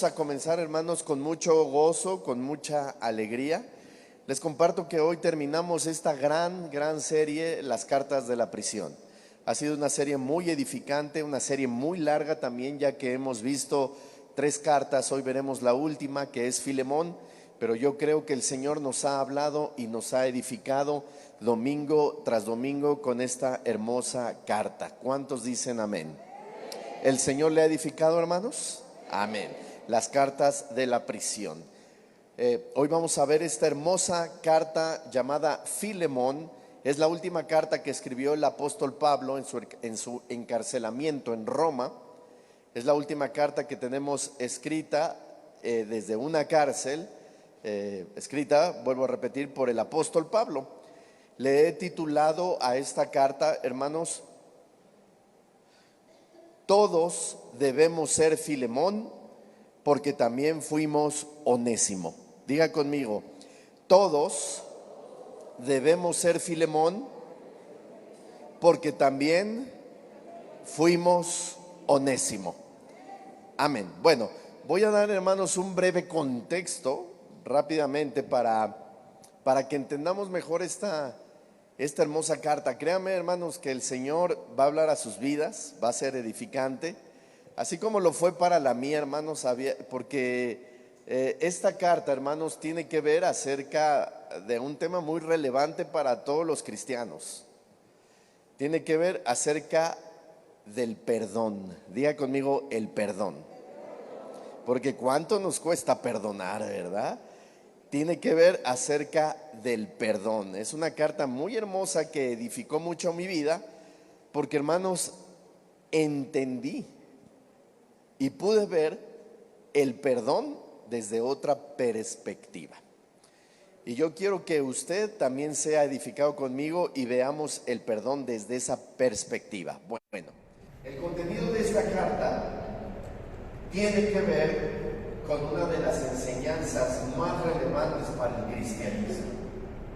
vamos a comenzar, hermanos, con mucho gozo, con mucha alegría. Les comparto que hoy terminamos esta gran serie, Las Cartas de la Prisión. Ha sido una serie muy edificante, una serie muy larga también, ya que hemos visto 3 cartas. Hoy veremos la última, que es Filemón, pero yo creo que el Señor nos ha hablado y nos ha edificado domingo tras domingo con esta hermosa carta. ¿Cuántos dicen amén? ¿El Señor le ha edificado, hermanos? Amén. Las cartas de la prisión. Hoy vamos a ver esta hermosa carta llamada Filemón. Es la última carta que escribió el apóstol Pablo en su encarcelamiento en Roma. Es la última carta que tenemos escrita desde una cárcel, escrita, vuelvo a repetir, por el apóstol Pablo. Le he titulado a esta carta, hermanos, todos debemos ser Filemón, porque también fuimos Onésimo. Diga conmigo, todos debemos ser Filemón, porque también fuimos Onésimo. Amén. Bueno, voy a dar, hermanos, un breve contexto rápidamente para que entendamos mejor esta hermosa carta. Créanme, hermanos, que el Señor va a hablar a sus vidas, va a ser edificante, así como lo fue para la mía, hermanos, porque esta carta, hermanos, tiene que ver acerca de un tema muy relevante para todos los cristianos. Tiene que ver acerca del perdón. Diga conmigo, el perdón. Porque cuánto nos cuesta perdonar, ¿verdad? Tiene que ver acerca del perdón. Es una carta muy hermosa que edificó mucho mi vida, porque, hermanos, entendí y pude ver el perdón desde otra perspectiva. Y yo quiero que usted también sea edificado conmigo y veamos el perdón desde esa perspectiva. Bueno, el contenido de esta carta tiene que ver con una de las enseñanzas más relevantes para el cristianismo.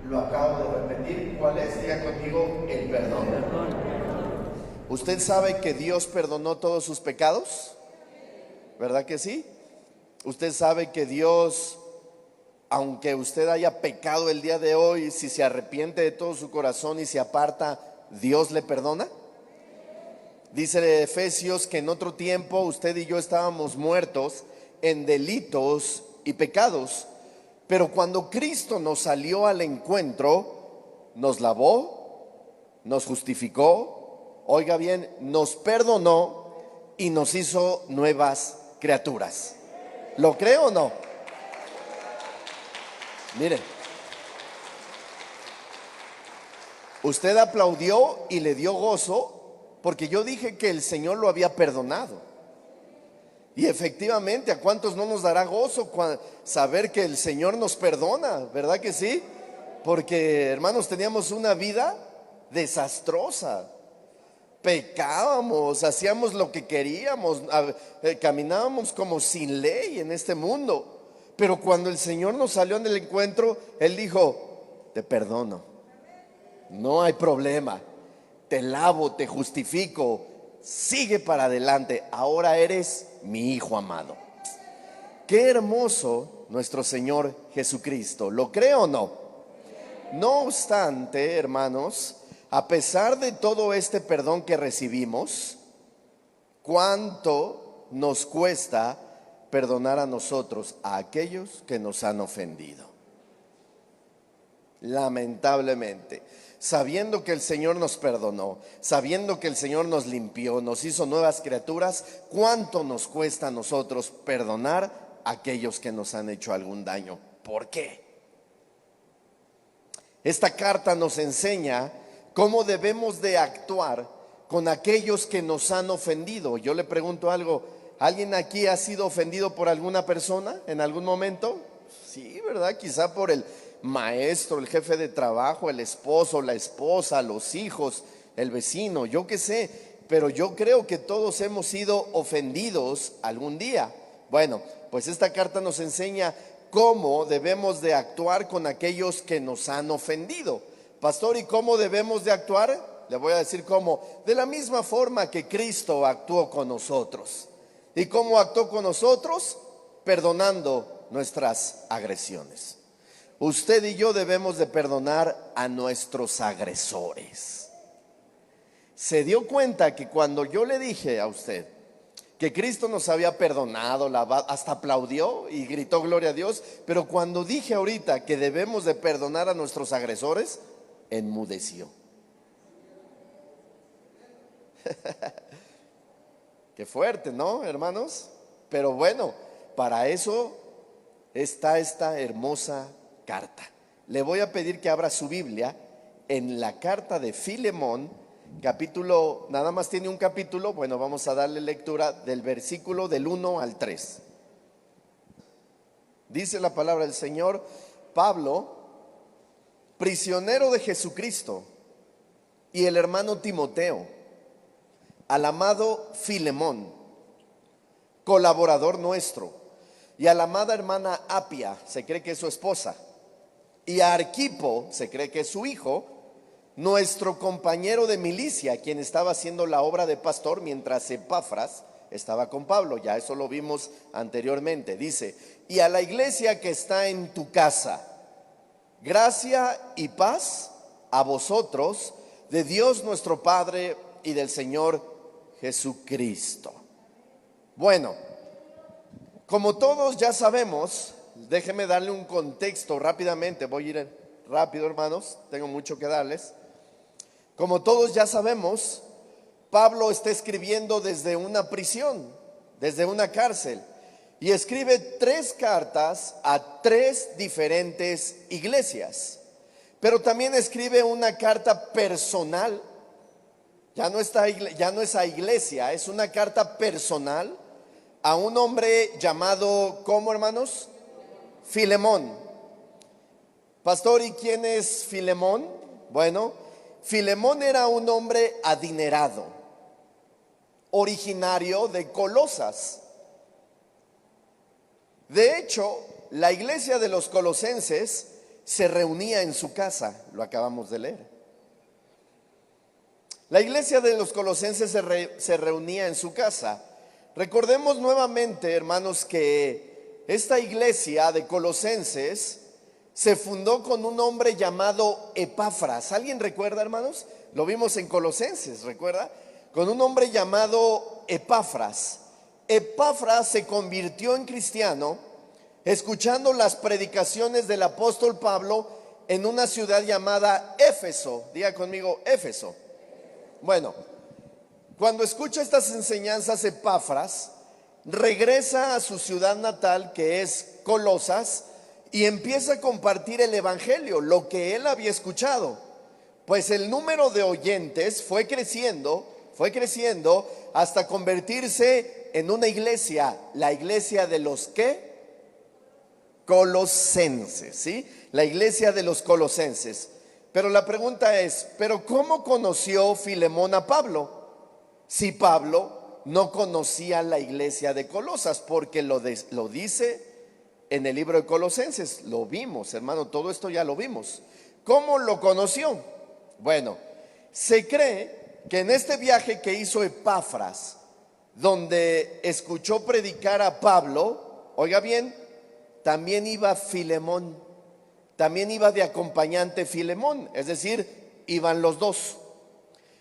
Lo acabo de repetir. ¿Cuál es? Diga conmigo, el perdón. ¿Usted sabe que Dios perdonó todos sus pecados? ¿Verdad que sí? ¿Usted sabe que Dios, aunque usted haya pecado el día de hoy, si se arrepiente de todo su corazón y se aparta, Dios le perdona? Dice Efesios que en otro tiempo usted y yo estábamos muertos en delitos y pecados, pero cuando Cristo nos salió al encuentro, nos lavó, nos justificó, oiga bien, nos perdonó y nos hizo nuevas criaturas. ¿Lo cree o no? Mire, usted aplaudió y le dio gozo porque yo dije que el Señor lo había perdonado. Y efectivamente, ¿a cuántos no nos dará gozo saber que el Señor nos perdona? ¿Verdad que sí? Porque, hermanos, teníamos una vida desastrosa. Pecábamos, hacíamos lo que queríamos, caminábamos como sin ley en este mundo. Pero cuando el Señor nos salió en el encuentro, Él dijo, te perdono, no hay problema, te lavo, te justifico, sigue para adelante, ahora eres mi hijo amado. Qué hermoso nuestro Señor Jesucristo, ¿lo cree o no? No obstante, hermanos, a pesar de todo este perdón que recibimos, ¿cuánto nos cuesta perdonar a nosotros, a aquellos que nos han ofendido? Lamentablemente, sabiendo que el Señor nos perdonó, sabiendo que el Señor nos limpió, nos hizo nuevas criaturas, ¿cuánto nos cuesta a nosotros perdonar a aquellos que nos han hecho algún daño? ¿Por qué? Esta carta nos enseña cómo debemos de actuar con aquellos que nos han ofendido. Yo le pregunto algo, ¿alguien aquí ha sido ofendido por alguna persona en algún momento? Sí, ¿verdad? Quizá por el maestro, el jefe de trabajo, el esposo, la esposa, los hijos, el vecino, yo qué sé. Pero yo creo que todos hemos sido ofendidos algún día. Bueno, pues esta carta nos enseña cómo debemos de actuar con aquellos que nos han ofendido. Pastor, ¿y cómo debemos de actuar? Le voy a decir cómo. De la misma forma que Cristo actuó con nosotros. ¿Y cómo actuó con nosotros? perdonando nuestras agresiones. Usted y yo debemos de perdonar a nuestros agresores. ¿Se dio cuenta que cuando yo le dije a usted que Cristo nos había perdonado, hasta aplaudió y gritó gloria a Dios? Pero cuando dije ahorita que debemos de perdonar a nuestros agresores, enmudeció. Qué fuerte, ¿no, hermanos? Pero bueno, para eso está esta hermosa carta. Le voy a pedir que abra su Biblia en la carta de Filemón, capítulo, nada más tiene un capítulo, bueno, vamos a darle lectura del versículo del 1 al 3. Dice la palabra del Señor: Pablo, prisionero de Jesucristo, y el hermano Timoteo, al amado Filemón, colaborador nuestro, y a la amada hermana Apia, se cree que es su esposa, y a Arquipo, se cree que es su hijo, nuestro compañero de milicia, quien estaba haciendo la obra de pastor mientras Epafras estaba con Pablo. Ya eso lo vimos anteriormente. Dice: y a la iglesia que está en tu casa, gracia y paz a vosotros, de Dios nuestro Padre y del Señor Jesucristo. Bueno, como todos ya sabemos, déjenme darle un contexto rápidamente. Voy a ir rápido, hermanos, tengo mucho que darles. Como todos ya sabemos, Pablo está escribiendo desde una prisión, desde una cárcel, y escribe 3 cartas a 3 diferentes iglesias. Pero también escribe una carta personal. Ya no es a iglesia, es una carta personal a un hombre llamado, ¿cómo, hermanos? Filemón. Pastor, ¿y quién es Filemón? Bueno, Filemón era un hombre adinerado, originario de Colosas. De hecho, la iglesia de los colosenses se reunía en su casa, lo acabamos de leer. La iglesia de los colosenses se reunía en su casa. Recordemos nuevamente, hermanos, que esta iglesia de colosenses se fundó con un hombre llamado Epafras. ¿Alguien recuerda, hermanos? Lo vimos en Colosenses, ¿recuerda? Con un hombre llamado Epafras. Epafras se convirtió en cristiano escuchando las predicaciones del apóstol Pablo en una ciudad llamada Éfeso. Diga conmigo, Éfeso. Bueno, cuando escucha estas enseñanzas, Epafras regresa a su ciudad natal, que es Colosas, y empieza a compartir el evangelio, lo que él había escuchado. Pues el número de oyentes fue creciendo hasta convertirse en una iglesia, la iglesia de los ¿qué? Colosenses, ¿sí? La iglesia de los colosenses. Pero la pregunta es, ¿pero cómo conoció Filemón a Pablo? Si Pablo no conocía la iglesia de Colosas, porque lo dice en el libro de Colosenses. Lo vimos, hermano, todo esto ya lo vimos. ¿Cómo lo conoció? Bueno, se cree que en este viaje que hizo Epafras, donde escuchó predicar a Pablo, oiga bien, también iba Filemón, también iba de acompañante Filemón, es decir, iban los dos.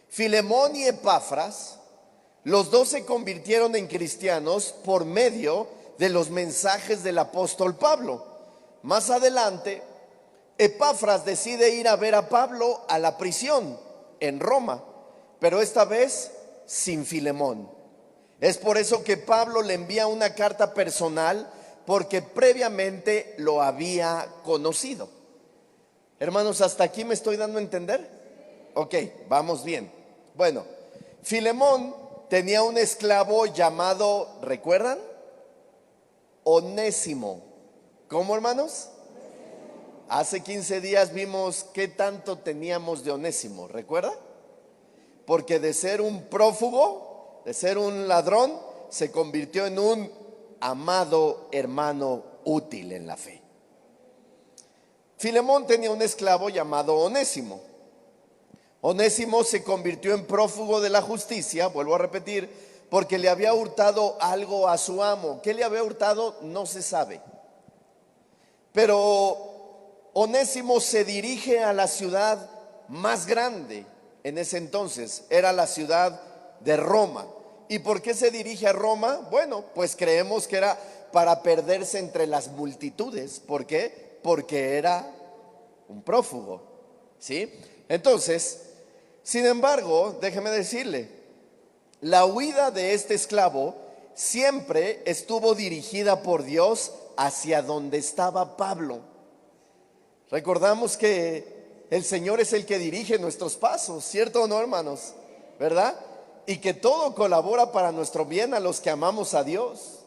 Filemón y Epafras, los dos se convirtieron en cristianos por medio de los mensajes del apóstol Pablo. Más adelante, Epafras decide ir a ver a Pablo a la prisión en Roma, pero esta vez sin Filemón. Es por eso que Pablo le envía una carta personal, porque previamente lo había conocido. Hermanos, ¿hasta aquí me estoy dando a entender? Ok, vamos bien. Bueno, Filemón tenía un esclavo llamado, ¿recuerdan? Onésimo. ¿Cómo, hermanos? Hace 15 días vimos qué tanto teníamos de Onésimo, ¿recuerda? Porque de ser un prófugo, de ser un ladrón, se convirtió en un amado hermano útil en la fe. Filemón tenía un esclavo llamado Onésimo. Onésimo se convirtió en prófugo de la justicia, vuelvo a repetir, porque le había hurtado algo a su amo. ¿Qué le había hurtado? No se sabe. Pero Onésimo se dirige a la ciudad más grande en ese entonces, era la ciudad de Roma. ¿Y por qué se dirige a Roma? Bueno, pues creemos que era para perderse entre las multitudes. ¿Por qué? Porque era un prófugo, ¿sí? Entonces, sin embargo, déjeme decirle, la huida de este esclavo siempre estuvo dirigida por Dios hacia donde estaba Pablo. Recordamos que el Señor es el que dirige nuestros pasos, ¿cierto o no, hermanos? ¿Verdad? Y que todo colabora para nuestro bien a los que amamos a Dios.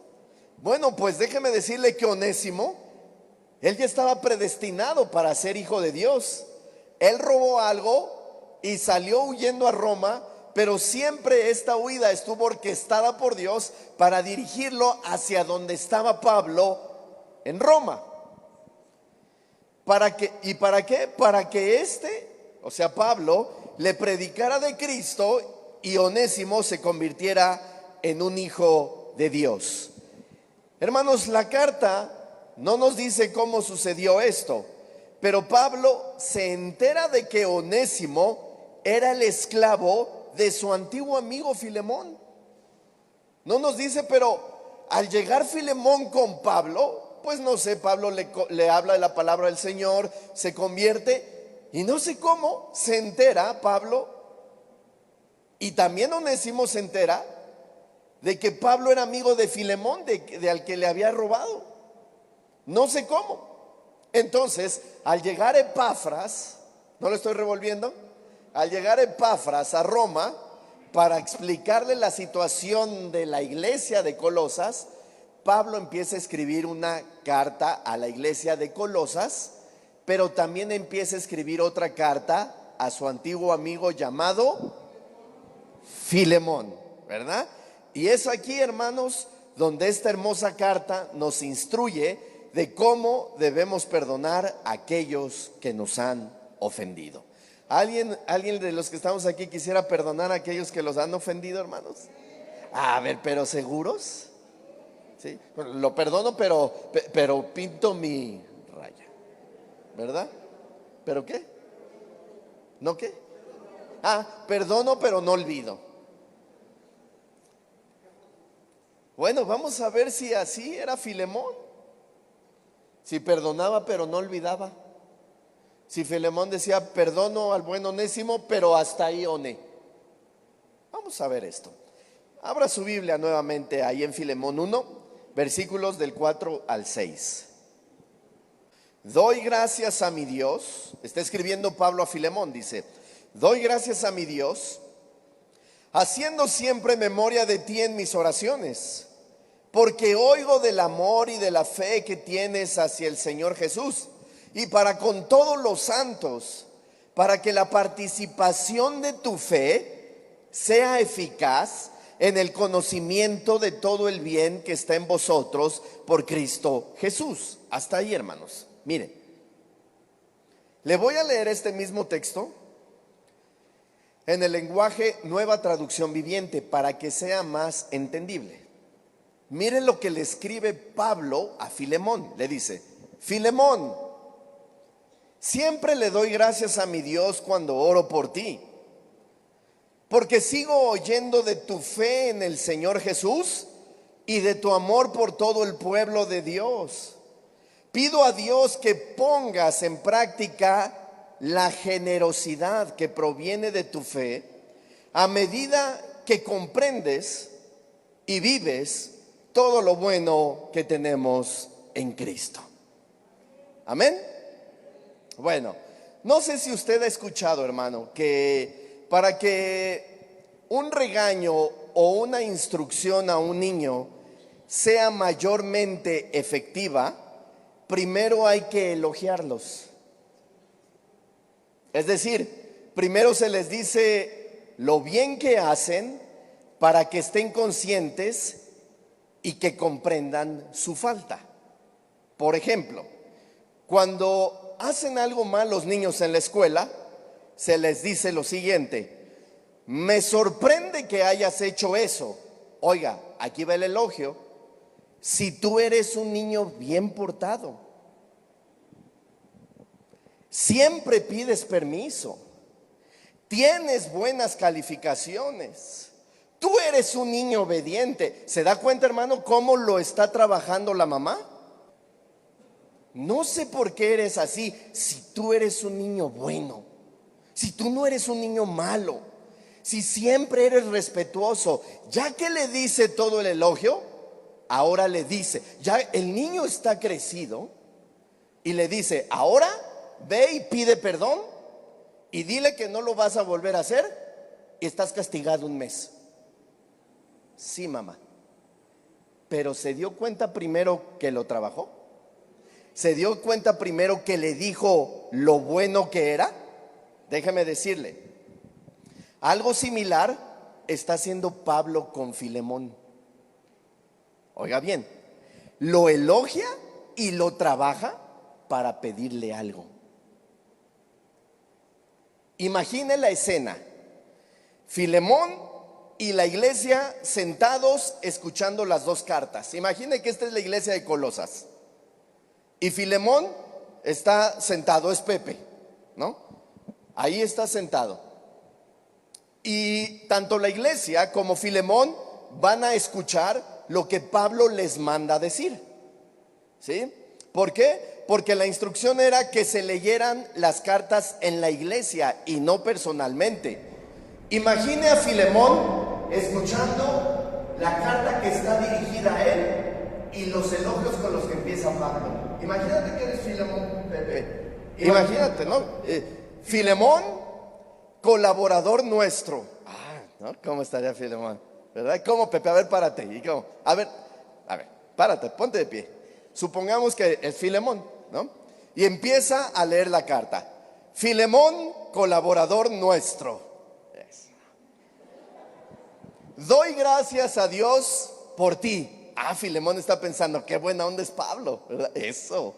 Bueno, pues déjeme decirle que Onésimo, él ya estaba predestinado para ser hijo de Dios. Él robó algo y salió huyendo a Roma, pero siempre esta huida estuvo orquestada por Dios para dirigirlo hacia donde estaba Pablo en Roma. ¿Para qué? ¿Y para qué? Para que o sea, Pablo, le predicara de Cristo y Onésimo se convirtiera en un hijo de Dios. Hermanos, la carta no nos dice cómo sucedió esto, pero Pablo se entera de que Onésimo era el esclavo de su antiguo amigo Filemón. No nos dice, pero al llegar Filemón con Pablo, pues no sé, Pablo le habla de la palabra del Señor, se convierte y no sé cómo se entera Pablo, y también Onésimo se entera de que Pablo era amigo de Filemón, de al que le había robado. No sé cómo. Entonces, al llegar Epafras, ¿no lo estoy revolviendo? Al llegar Epafras a Roma para explicarle la situación de la iglesia de Colosas, Pablo empieza a escribir una carta a la iglesia de Colosas, pero también empieza a escribir otra carta a su antiguo amigo llamado Filemón, ¿verdad? Y es aquí, hermanos, donde esta hermosa carta nos instruye de cómo debemos perdonar a aquellos que nos han ofendido. ¿Alguien de los que estamos aquí quisiera perdonar a aquellos que los han ofendido, hermanos? A ver, ¿pero seguros? Sí, bueno, lo perdono, pero pinto mi raya, ¿verdad? ¿Pero qué? ¿No qué? Perdono, pero no olvido. Bueno, vamos a ver si así era Filemón. Si perdonaba, pero no olvidaba. Si Filemón decía, perdono al buen Onésimo, pero hasta ahí oné. Vamos a ver esto. Abra su Biblia nuevamente ahí en Filemón 1. Versículos del 4 al 6. Doy gracias a mi Dios, está escribiendo Pablo a Filemón, dice, doy gracias a mi Dios, haciendo siempre memoria de ti en mis oraciones, porque oigo del amor y de la fe que tienes hacia el Señor Jesús, y para con todos los santos, para que la participación de tu fe sea eficaz en el conocimiento de todo el bien que está en vosotros por Cristo Jesús. Hasta ahí, hermanos. Miren, le voy a leer este mismo texto en el lenguaje Nueva Traducción Viviente para que sea más entendible. Miren lo que le escribe Pablo a Filemón. Le dice, Filemón, siempre le doy gracias a mi Dios cuando oro por ti, porque sigo oyendo de tu fe en el Señor Jesús y de tu amor por todo el pueblo de Dios. Pido a Dios que pongas en práctica la generosidad que proviene de tu fe a medida que comprendes y vives todo lo bueno que tenemos en Cristo. Amén. Bueno, no sé si usted ha escuchado, hermano, que para que un regaño o una instrucción a un niño sea mayormente efectiva, primero hay que elogiarlos. Es decir, primero se les dice lo bien que hacen para que estén conscientes y que comprendan su falta. Por ejemplo, cuando hacen algo mal los niños en la escuela, se les dice lo siguiente: me sorprende que hayas hecho eso, Oiga, aquí va el elogio. Si tú eres un niño bien portado, siempre pides permiso, tienes buenas calificaciones, tú eres un niño obediente. ¿Se da cuenta, hermano, cómo lo está trabajando la mamá? No sé por qué eres así. Si tú eres un niño bueno, si tú no eres un niño malo, si siempre eres respetuoso, ya que le dice todo el elogio, ahora le dice, ya el niño está crecido y le dice, ahora ve y pide perdón y dile que no lo vas a volver a hacer y estás castigado un mes. Sí, mamá. Pero se dio cuenta primero que lo trabajó. Se dio cuenta primero que le dijo lo bueno que era. Déjeme decirle, algo similar está haciendo Pablo con Filemón. Oiga bien, lo elogia y lo trabaja para pedirle algo. Imagine la escena: Filemón y la iglesia sentados escuchando las dos cartas. Imagine que esta es la iglesia de Colosas y Filemón está sentado, es Pepe, ¿no? Ahí está sentado. Y tanto la iglesia como Filemón van a escuchar lo que Pablo les manda decir. ¿Sí? ¿Por qué? Porque la instrucción era que se leyeran las cartas en la iglesia y no personalmente. Imagine a Filemón escuchando la carta que está dirigida a él y los elogios con los que empieza Pablo. Imagínate que eres Filemón, Pepe. Imagínate, ¿no? Filemón, colaborador nuestro. ¿No? ¿Cómo estaría Filemón? ¿Verdad? ¿Cómo, Pepe? A ver, párate. ¿Y cómo? A ver, párate, ponte de pie. Supongamos que es Filemón, ¿no? Y empieza a leer la carta. Filemón, colaborador nuestro. Doy gracias a Dios por ti. Filemón está pensando, qué buena onda es Pablo, ¿verdad? Eso.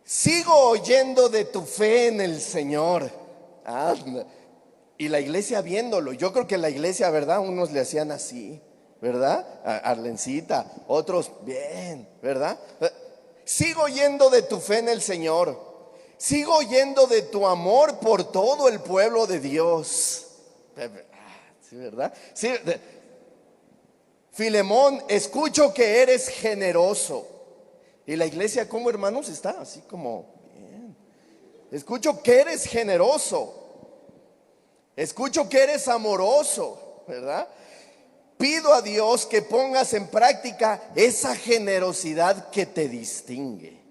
Sigo oyendo de tu fe en el Señor. Y la iglesia viéndolo. Yo creo que la iglesia, ¿verdad? Unos le hacían así, ¿verdad? Arlencita, otros bien, ¿verdad? Sigo oyendo de tu fe en el Señor. Sigo oyendo de tu amor por todo el pueblo de Dios. ¿Sí, verdad? Sí. Filemón, escucho que eres generoso. Y la iglesia, ¿cómo, hermanos? Está así como bien. Escucho que eres generoso. Escucho que eres amoroso, ¿verdad? Pido a Dios que pongas en práctica esa generosidad que te distingue.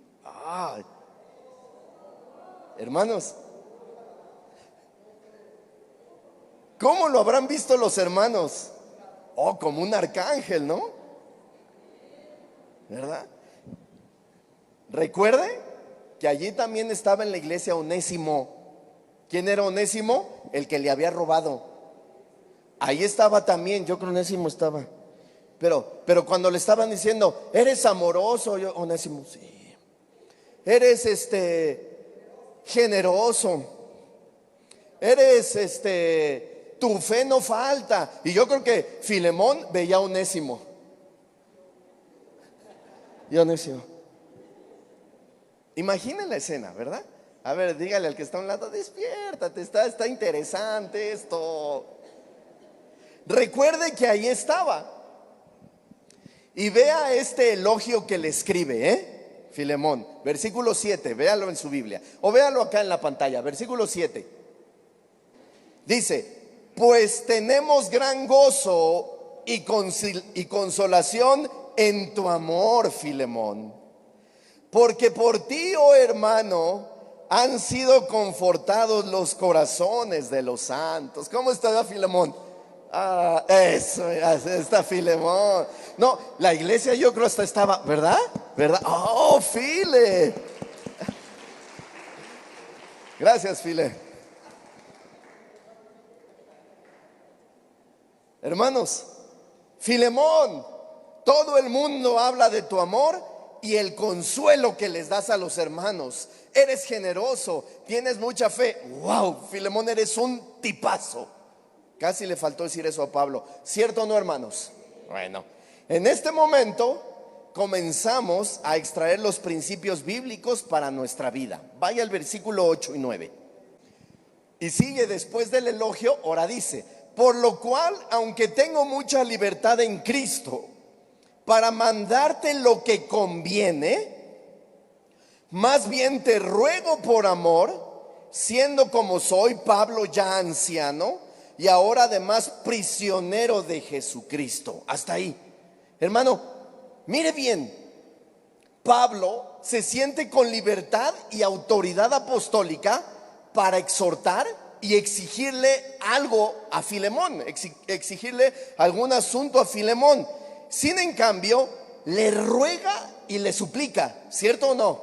Hermanos, ¿cómo lo habrán visto los hermanos? Como un arcángel, ¿no? ¿Verdad? Recuerde que allí también estaba en la iglesia Onésimo. ¿Quién era Onésimo? El que le había robado. Ahí estaba también, yo creo que Onésimo estaba. Pero cuando le estaban diciendo, eres amoroso, Onésimo, sí. Eres generoso. Eres tu fe no falta. Y yo creo que Filemón veía a Onésimo. Y Onésimo. Imaginen la escena, ¿verdad? A ver, dígale al que está a un lado, despiértate, está interesante esto. Recuerde que ahí estaba. Y vea este elogio que le escribe, Filemón, versículo 7, véalo en su Biblia. O véalo acá en la pantalla, versículo 7. Dice, pues tenemos gran gozo y consolación en tu amor, Filemón. Porque por ti, oh hermano, han sido confortados los corazones de los santos. ¿Cómo está Filemón? Eso, está Filemón. No, la iglesia yo creo hasta estaba, ¿verdad? ¿Verdad? File. Gracias, File. Hermanos, Filemón, todo el mundo habla de tu amor y el consuelo que les das a los hermanos. Eres generoso, tienes mucha fe. Wow, Filemón, eres un tipazo. Casi le faltó decir eso a Pablo. ¿Cierto o no, hermanos? Bueno, en este momento comenzamos a extraer los principios bíblicos para nuestra vida. Vaya al versículo 8 y 9. Y sigue después del elogio, ahora dice: por lo cual, aunque tengo mucha libertad en Cristo para mandarte lo que conviene, más bien te ruego por amor, siendo como soy, Pablo, ya anciano, y ahora además prisionero de Jesucristo. Hasta ahí. Hermano, mire bien, Pablo se siente con libertad y autoridad apostólica para exhortar y exigirle algo a Filemón, exigirle algún asunto a Filemón. Sin en cambio, le ruega y le suplica, ¿cierto o no?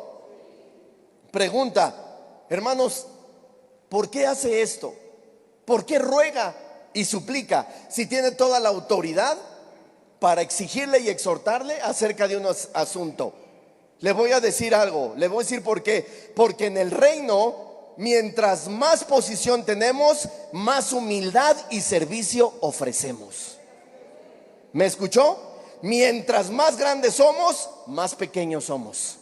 Pregunta, hermanos, ¿por qué hace esto? ¿Por qué ruega y suplica si tiene toda la autoridad para exigirle y exhortarle acerca de un asunto? Le voy a decir algo, le voy a decir por qué. Porque en el reino, mientras más posición tenemos, más humildad y servicio ofrecemos. ¿Me escuchó? Mientras más grandes somos, más pequeños somos.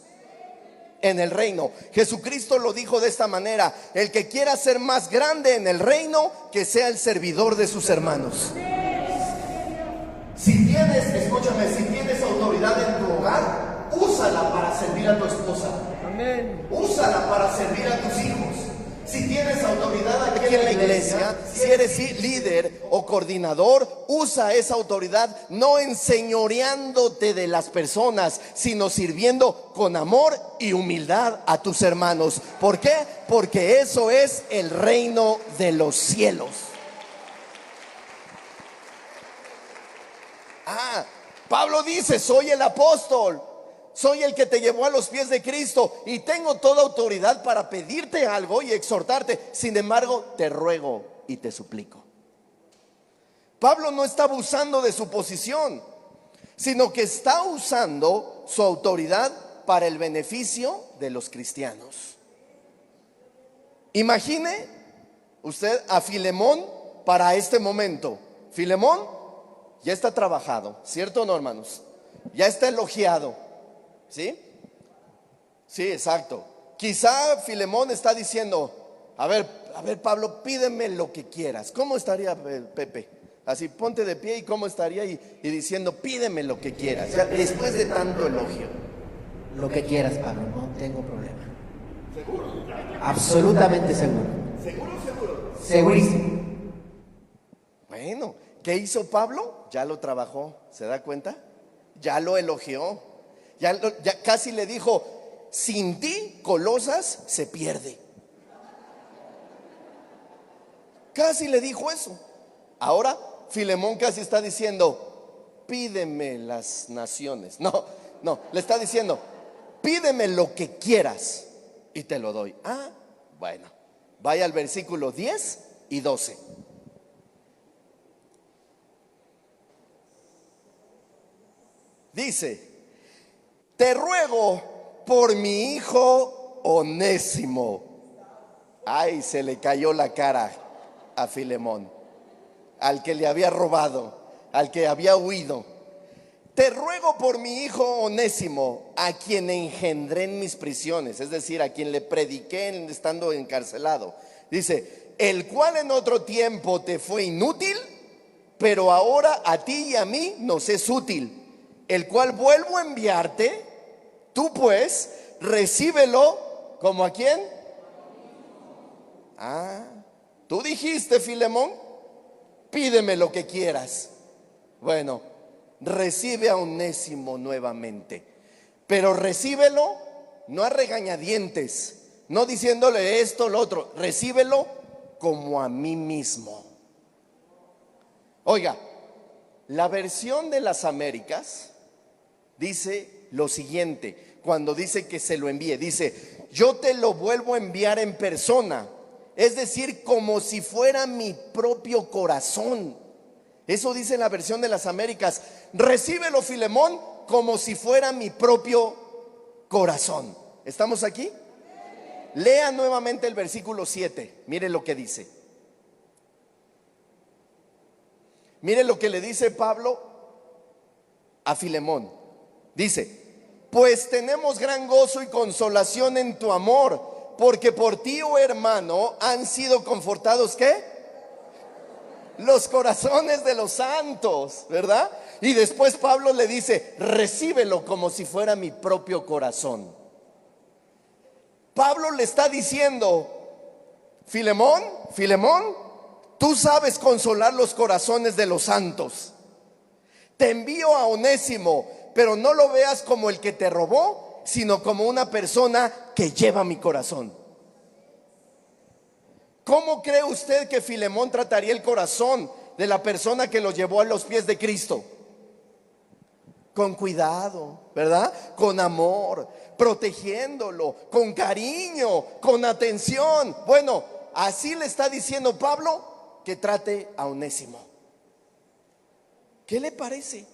En el reino, Jesucristo lo dijo de esta manera: el que quiera ser más grande en el reino, que sea el servidor de sus hermanos. Si tienes, escúchame, si tienes autoridad en tu hogar, úsala para servir a tu esposa. Amén. Úsala para servir a tus hijos. Si tienes autoridad aquí en la iglesia, si eres líder o coordinador, usa esa autoridad no enseñoreándote de las personas, sino sirviendo con amor y humildad a tus hermanos. ¿Por qué? Porque eso es el reino de los cielos. Pablo dice: soy el apóstol, soy el que te llevó a los pies de Cristo y tengo toda autoridad para pedirte algo y exhortarte. Sin embargo, te ruego y te suplico. Pablo no está abusando de su posición, sino que está usando su autoridad para el beneficio de los cristianos. Imagine usted a Filemón para este momento. Filemón ya está trabajado, ¿cierto o no, hermanos? Ya está elogiado, ¿sí? Sí, exacto. Quizá Filemón está diciendo: a ver Pablo, pídeme lo que quieras. ¿Cómo estaría Pepe? Así, ponte de pie. ¿Y cómo estaría? Y diciendo: pídeme lo que quieras, ya, después de tanto elogio. Lo que quieras, Pablo, no tengo problema. ¿Seguro? Absolutamente seguro. ¿Seguro? Segurísimo. Bueno, ¿qué hizo Pablo? Ya lo trabajó, ¿se da cuenta? Ya lo elogió. Ya casi le dijo: sin ti Colosas se pierde. Casi le dijo eso. Ahora Filemón casi está diciendo: pídeme las naciones. No, le está diciendo: pídeme lo que quieras y te lo doy. Bueno, vaya al versículo 10 y 12. Dice: te ruego por mi hijo Onésimo. Ay, se le cayó la cara a Filemón, al que le había robado, al que había huido. Te ruego por mi hijo Onésimo, a quien engendré en mis prisiones, es decir, a quien le prediqué estando encarcelado. Dice: el cual en otro tiempo te fue inútil, pero ahora a ti y a mí nos es útil, el cual vuelvo a enviarte. Tú pues recíbelo. ¿Como a quién? Tú dijiste, Filemón, pídeme lo que quieras. Bueno, recibe a Onésimo nuevamente, pero recíbelo no a regañadientes, no diciéndole esto, lo otro. Recíbelo como a mí mismo. Oiga, la versión de las Américas dice lo siguiente, cuando dice que se lo envíe. Dice: yo te lo vuelvo a enviar en persona, es decir, como si fuera mi propio corazón. Eso dice la versión de las Américas. Recíbelo, Filemón, como si fuera mi propio corazón. ¿Estamos aquí? Lea nuevamente el versículo 7. Mire lo que dice. Mire lo que le dice Pablo a Filemón. Dice: pues tenemos gran gozo y consolación en tu amor, porque por ti, oh hermano, han sido confortados, ¿qué? Los corazones de los santos, ¿verdad? Y después Pablo le dice: recíbelo como si fuera mi propio corazón. Pablo le está diciendo: Filemón, tú sabes consolar los corazones de los santos. Te envío a Onésimo, pero no lo veas como el que te robó, sino como una persona que lleva mi corazón. ¿Cómo cree usted que Filemón trataría el corazón de la persona que lo llevó a los pies de Cristo? Con cuidado, ¿verdad? Con amor, protegiéndolo, con cariño, con atención. Bueno, así le está diciendo Pablo que trate a Onésimo. ¿Qué le parece?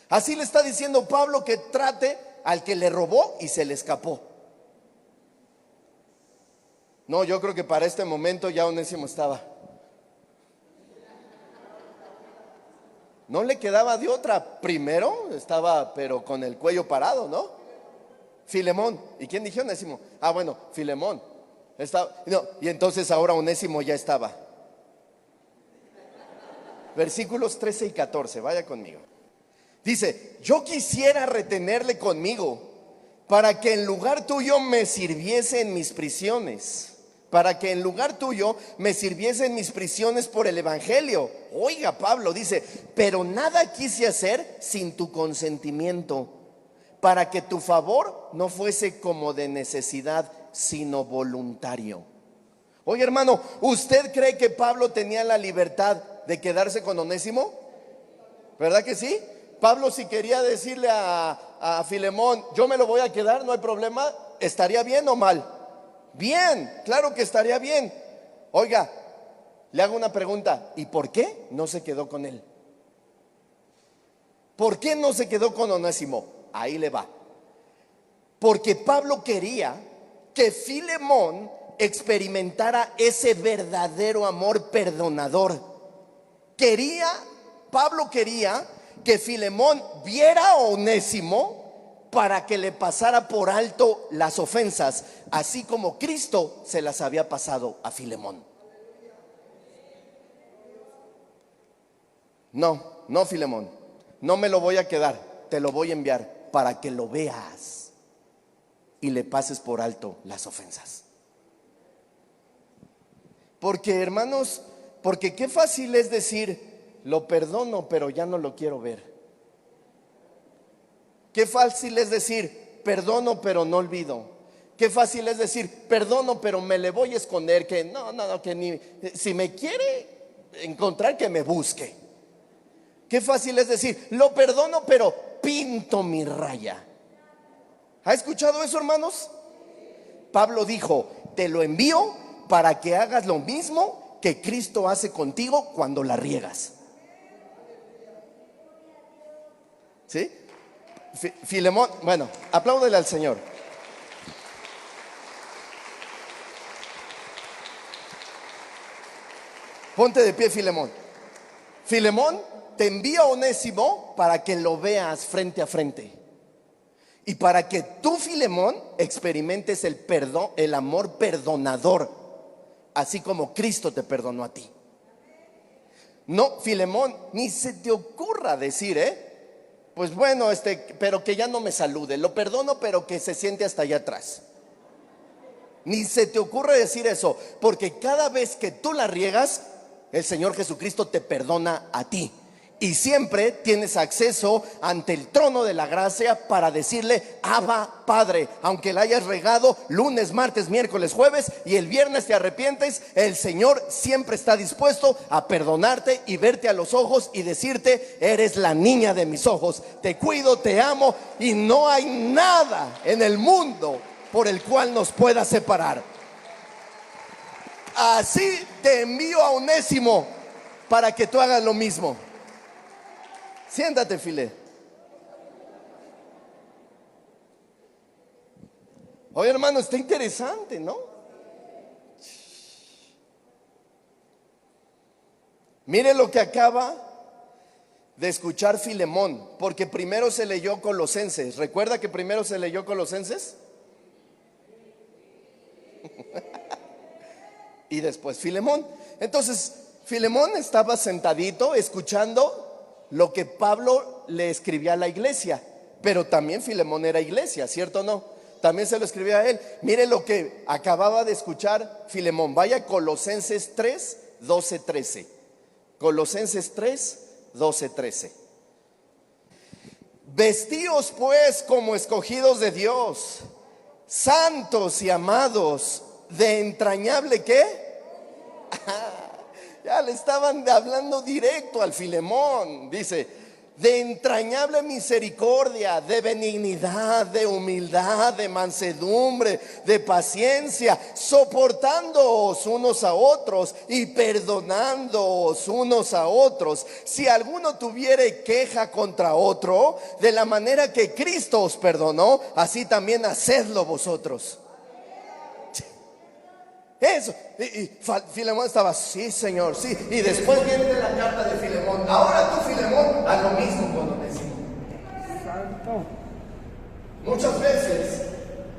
Así le está diciendo Pablo que trate al que le robó y se le escapó. No, yo creo que para este momento ya Onésimo estaba. No le quedaba de otra. Primero estaba, pero con el cuello parado, ¿no? Filemón. ¿Y quién dijo Onésimo? Ah, bueno, Filemón. No, y entonces ahora Onésimo ya estaba. Versículos 13 y 14, vaya conmigo. Dice: yo quisiera retenerle conmigo para que en lugar tuyo me sirviese en mis prisiones. Para que en lugar tuyo me sirviese en mis prisiones por el evangelio. Oiga, Pablo dice: pero nada quise hacer sin tu consentimiento, para que tu favor no fuese como de necesidad, sino voluntario. Oye, hermano, ¿usted cree que Pablo tenía la libertad de quedarse con Onésimo? ¿Verdad que sí? Pablo, si quería decirle a Filemón: yo me lo voy a quedar, no hay problema, ¿estaría bien o mal? Bien, claro que estaría bien. Oiga, le hago una pregunta: ¿y por qué no se quedó con él? ¿Por qué no se quedó con Onésimo? Ahí le va. Porque Pablo quería que Filemón experimentara ese verdadero amor perdonador. Pablo quería que Filemón viera a Onésimo para que le pasara por alto las ofensas, así como Cristo se las había pasado a Filemón. No, Filemón, no me lo voy a quedar, te lo voy a enviar para que lo veas y le pases por alto las ofensas. Porque, hermanos, porque qué fácil es decir: lo perdono, pero ya no lo quiero ver. Qué fácil es decir: perdono, pero no olvido. Qué fácil es decir: perdono, pero me le voy a esconder. Que no, que ni si me quiere encontrar, que me busque. Qué fácil es decir: lo perdono, pero pinto mi raya. ¿Ha escuchado eso, hermanos? Pablo dijo: te lo envío para que hagas lo mismo que Cristo hace contigo cuando la riegas. ¿Sí? Filemón, bueno, apláudele al Señor. Ponte de pie, Filemón. Filemón, te envío a Onésimo para que lo veas frente a frente. Y para que tú, Filemón, experimentes el perdón, el amor perdonador, así como Cristo te perdonó a ti. No, Filemón, ni se te ocurra decir, pues bueno, pero que ya no me salude. Lo perdono, pero que se siente hasta allá atrás. Ni se te ocurre decir eso, porque cada vez que tú la riegas, el Señor Jesucristo te perdona a ti. Y siempre tienes acceso ante el trono de la gracia para decirle: Abba, Padre. Aunque la hayas regado lunes, martes, miércoles, jueves y el viernes te arrepientes, el Señor siempre está dispuesto a perdonarte y verte a los ojos y decirte: eres la niña de mis ojos, te cuido, te amo, y no hay nada en el mundo por el cual nos pueda separar. Así te envío a Onésimo para que tú hagas lo mismo. Siéntate, File. Oye, hermano, está interesante, ¿no? Mire lo que acaba de escuchar Filemón, porque primero se leyó Colosenses. ¿Recuerda que primero se leyó Colosenses? Y después Filemón. Entonces, Filemón estaba sentadito escuchando lo que Pablo le escribía a la iglesia, pero también Filemón era iglesia, ¿cierto o no? También se lo escribía a él. Mire lo que acababa de escuchar Filemón. Vaya a Colosenses 3, 12, 13. Colosenses 3, 12, 13. Vestíos pues como escogidos de Dios, santos y amados, de entrañable ¿qué? Ya le estaban hablando directo al Filemón. Dice, de entrañable misericordia, de benignidad, de humildad, de mansedumbre, de paciencia, soportándoos unos a otros y perdonándoos unos a otros. Si alguno tuviere queja contra otro, de la manera que Cristo os perdonó, así también hacedlo vosotros. Eso. Y Filemón estaba, sí, Señor, sí. Y después viene la carta de Filemón. Ahora tú, Filemón, haz lo mismo con Onésimo. Santo. Muchas veces,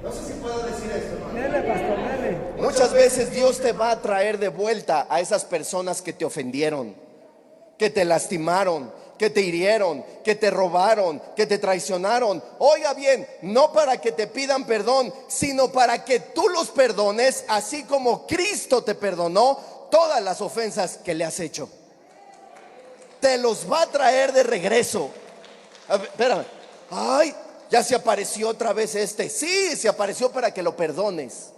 no sé si puedo decir esto, ¿no? Dele, pastor, dele. Muchas veces Dios te va a traer de vuelta a esas personas que te ofendieron, que te lastimaron, que te hirieron, que te robaron, que te traicionaron. Oiga bien, no para que te pidan perdón, sino para que tú los perdones, así como Cristo te perdonó todas las ofensas que le has hecho. Te los va a traer de regreso. A ver, espérame. Ay, ya se apareció otra vez este. Sí, se apareció para que lo perdones.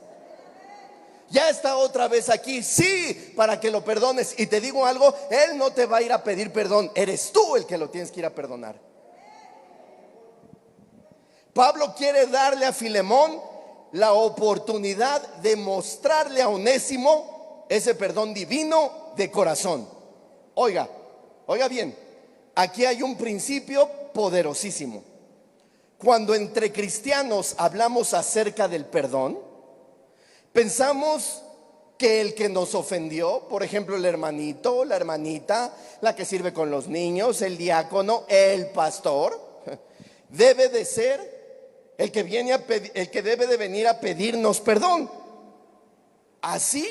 Ya está otra vez aquí, sí, para que lo perdones. Y te digo algo, Él no te va a ir a pedir perdón, eres tú el que lo tienes que ir a perdonar. Pablo quiere darle a Filemón la oportunidad de mostrarle a Onésimo ese perdón divino de corazón. Oiga bien, aquí hay un principio poderosísimo. Cuando entre cristianos hablamos acerca del perdón, pensamos que el que nos ofendió, por ejemplo el hermanito, la hermanita, la que sirve con los niños, el diácono, el pastor, debe de ser el que debe de venir a pedirnos perdón. Así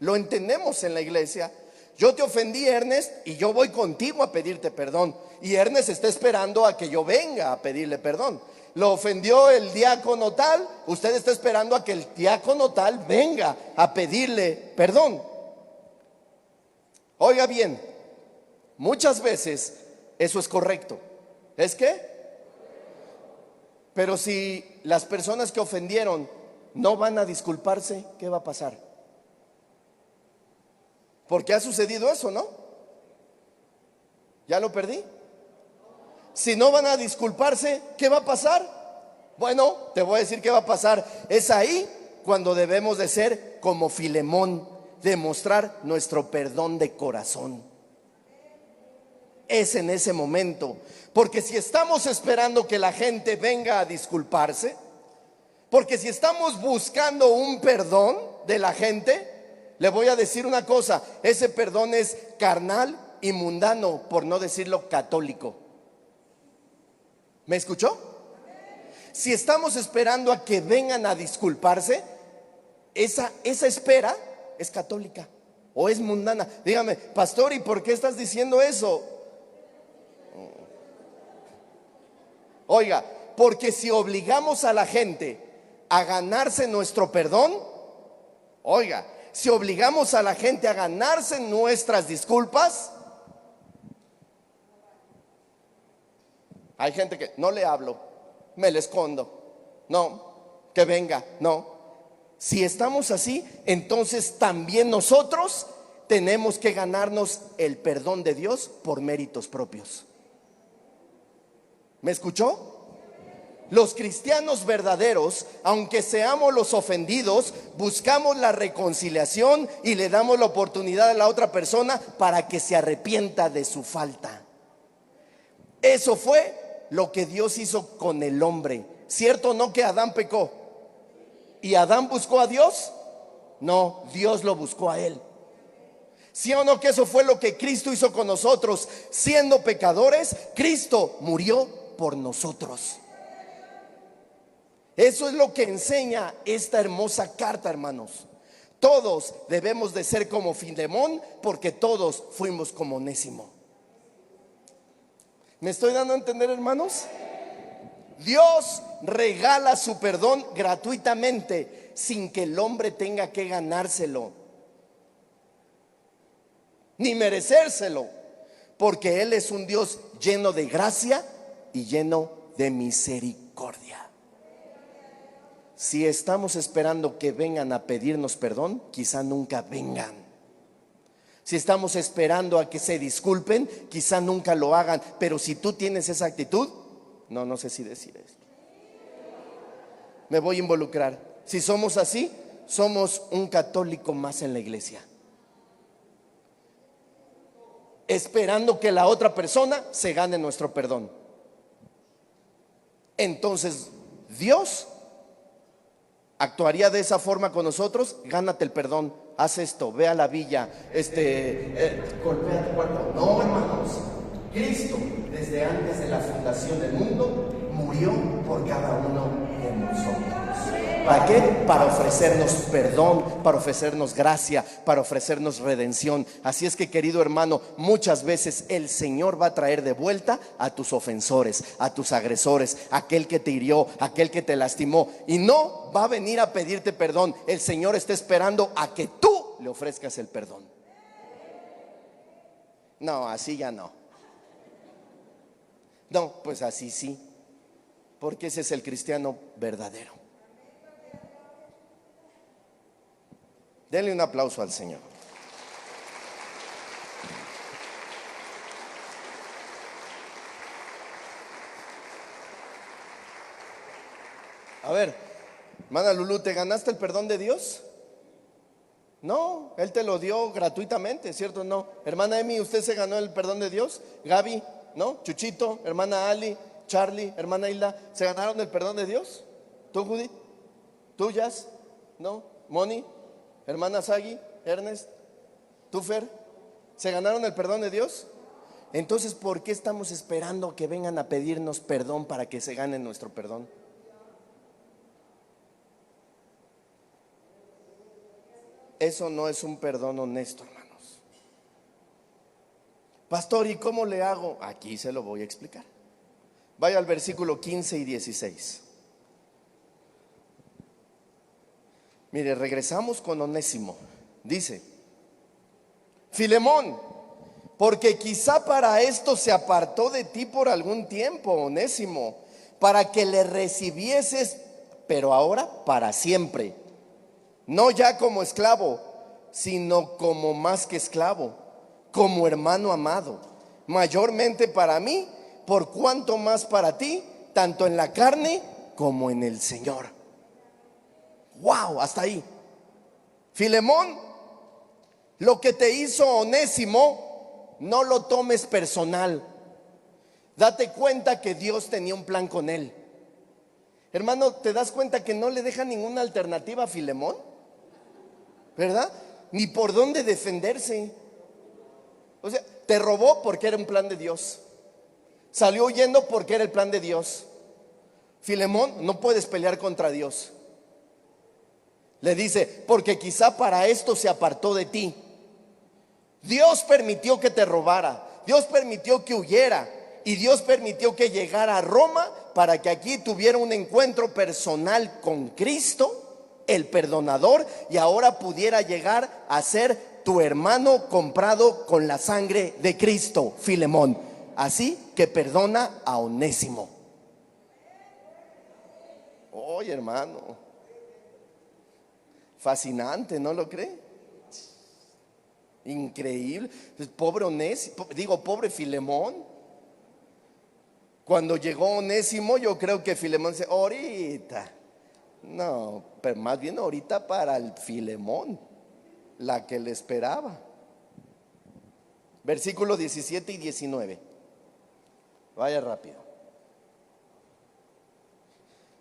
lo entendemos en la iglesia. Yo te ofendí, Ernest, y yo voy contigo a pedirte perdón. Y Ernest está esperando a que yo venga a pedirle perdón. Lo ofendió el diácono tal, usted está esperando a que el diácono tal venga a pedirle perdón. Oiga bien, muchas veces eso es correcto. ¿Es qué? Pero si las personas que ofendieron no van a disculparse, ¿qué va a pasar? Porque ha sucedido eso, ¿no? ¿Ya lo perdí? Si no van a disculparse, ¿qué va a pasar? Bueno, te voy a decir qué va a pasar. Es ahí cuando debemos de ser como Filemón, demostrar nuestro perdón de corazón. Es en ese momento. Porque si estamos esperando que la gente venga a disculparse, porque si estamos buscando un perdón de la gente, le voy a decir una cosa, ese perdón es carnal y mundano, por no decirlo católico. ¿Me escuchó? Si estamos esperando a que vengan a disculparse, esa espera es católica o es mundana. Dígame, pastor, ¿y por qué estás diciendo eso? Oiga, porque si obligamos a la gente a ganarse nuestro perdón, oiga, si obligamos a la gente a ganarse nuestras disculpas, hay gente que no le hablo, me le escondo, no, que venga, no. Si estamos así, entonces también nosotros tenemos que ganarnos el perdón de Dios por méritos propios. ¿Me escuchó? Los cristianos verdaderos, aunque seamos los ofendidos, buscamos la reconciliación y le damos la oportunidad a la otra persona para que se arrepienta de su falta. Eso fue lo que Dios hizo con el hombre. ¿Cierto o no que Adán pecó? ¿Y Adán buscó a Dios? No, Dios lo buscó a él. ¿Sí o no que eso fue lo que Cristo hizo con nosotros? Siendo pecadores, Cristo murió por nosotros. Eso es lo que enseña esta hermosa carta, hermanos. Todos debemos de ser como Filemón, porque todos fuimos como Onésimo. ¿Me estoy dando a entender, hermanos? Dios regala su perdón gratuitamente, sin que el hombre tenga que ganárselo, ni merecérselo, porque Él es un Dios lleno de gracia y lleno de misericordia. Si estamos esperando que vengan a pedirnos perdón, quizá nunca vengan. Si estamos esperando a que se disculpen, quizá nunca lo hagan. Pero si tú tienes esa actitud, no sé si decir esto, me voy a involucrar. Si somos así, somos un católico más en la iglesia, esperando que la otra persona se gane nuestro perdón. Entonces Dios actuaría de esa forma con nosotros. Gánate el perdón, haz esto, ve a la villa, golpea tu cuarto. No, hermanos, Cristo desde antes de la fundación del mundo murió por cada uno de nosotros. ¿Para qué? Para ofrecernos perdón, para ofrecernos gracia, para ofrecernos redención. Así es que, querido hermano, muchas veces el Señor va a traer de vuelta a tus ofensores, a tus agresores, a aquel que te hirió, a aquel que te lastimó, y no va a venir a pedirte perdón. El Señor está esperando a que tú le ofrezcas el perdón. No, así ya no. No, pues así sí, porque ese es el cristiano verdadero. Denle un aplauso al Señor. A ver, hermana Lulú, ¿te ganaste el perdón de Dios? No, Él te lo dio gratuitamente, ¿cierto o no? Hermana Emi, ¿usted se ganó el perdón de Dios? Gaby, ¿no? Chuchito, hermana Ali, Charlie, hermana Hilda, ¿se ganaron el perdón de Dios? ¿Tú, Judith? ¿Tú, Jazz? ¿No? ¿Moni? Hermana Sagi, Ernest, ¿tú, Fer? ¿Se ganaron el perdón de Dios? Entonces, ¿por qué estamos esperando que vengan a pedirnos perdón para que se ganen nuestro perdón? Eso no es un perdón honesto, hermanos. Pastor, ¿y cómo le hago? Aquí se lo voy a explicar. Vaya al versículo 15 y 16. Mire, regresamos con Onésimo. Dice: Filemón, porque quizá para esto se apartó de ti por algún tiempo, Onésimo, para que le recibieses, pero ahora para siempre, no ya como esclavo, sino como más que esclavo, como hermano amado, mayormente para mí, por cuanto más para ti, tanto en la carne como en el Señor. Wow, hasta ahí. Filemón, lo que te hizo Onésimo, no lo tomes personal. Date cuenta que Dios tenía un plan con él. Hermano, ¿te das cuenta que no le deja ninguna alternativa a Filemón? ¿Verdad? Ni por dónde defenderse. O sea, te robó porque era un plan de Dios. Salió huyendo porque era el plan de Dios. Filemón, no puedes pelear contra Dios. Le dice: porque quizá para esto se apartó de ti. Dios permitió que te robara, Dios permitió que huyera, y Dios permitió que llegara a Roma para que aquí tuviera un encuentro personal con Cristo, el perdonador, y ahora pudiera llegar a ser tu hermano comprado con la sangre de Cristo, Filemón. Así que perdona a Onésimo. Oye, hermano, fascinante, ¿no lo cree? Increíble. Pobre Onésimo, pobre Filemón. Cuando llegó Onésimo, yo creo que Filemón dice: ahorita. No, pero más bien ahorita para el Filemón, la que le esperaba. Versículos 17 y 19. Vaya rápido.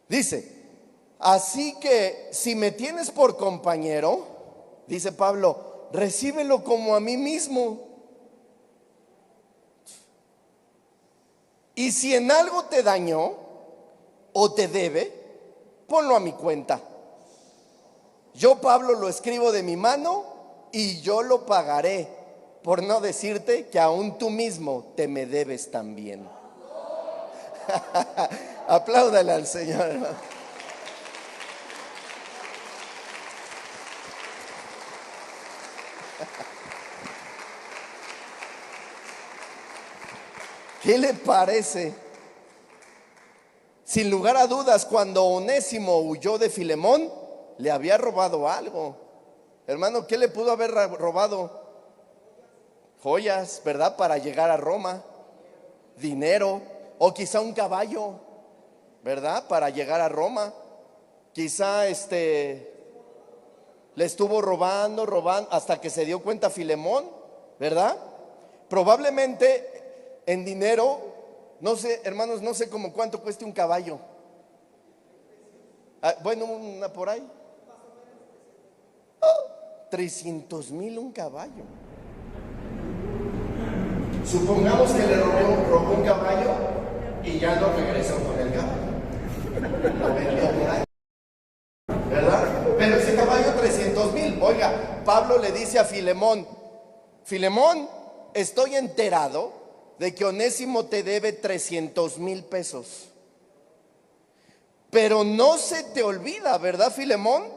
Dice: así que si me tienes por compañero, dice Pablo, recíbelo como a mí mismo. Y si en algo te dañó o te debe, ponlo a mi cuenta. Yo, Pablo, lo escribo de mi mano y yo lo pagaré, por no decirte que aún tú mismo te me debes también. Apláudale al Señor, hermano. ¿Qué le parece? Sin lugar a dudas, cuando Onésimo huyó de Filemón, le había robado algo. Hermano, ¿qué le pudo haber robado? Joyas, ¿verdad? Para llegar a Roma. Dinero, o quizá un caballo, ¿verdad? Para llegar a Roma. Quizá le estuvo robando hasta que se dio cuenta Filemón, ¿verdad? Probablemente en dinero, no sé, hermanos, no sé como cuánto cueste un caballo. Bueno, una por ahí. 300,000 un caballo. Supongamos que le robó un caballo y ya lo regresó con el caballo. Lo vendió por ahí, ¿verdad? Pero ese caballo 300,000. Oiga, Pablo le dice a Filemón: Filemón, estoy enterado de que Onésimo te debe 300,000 pesos. Pero no se te olvida, ¿verdad, Filemón?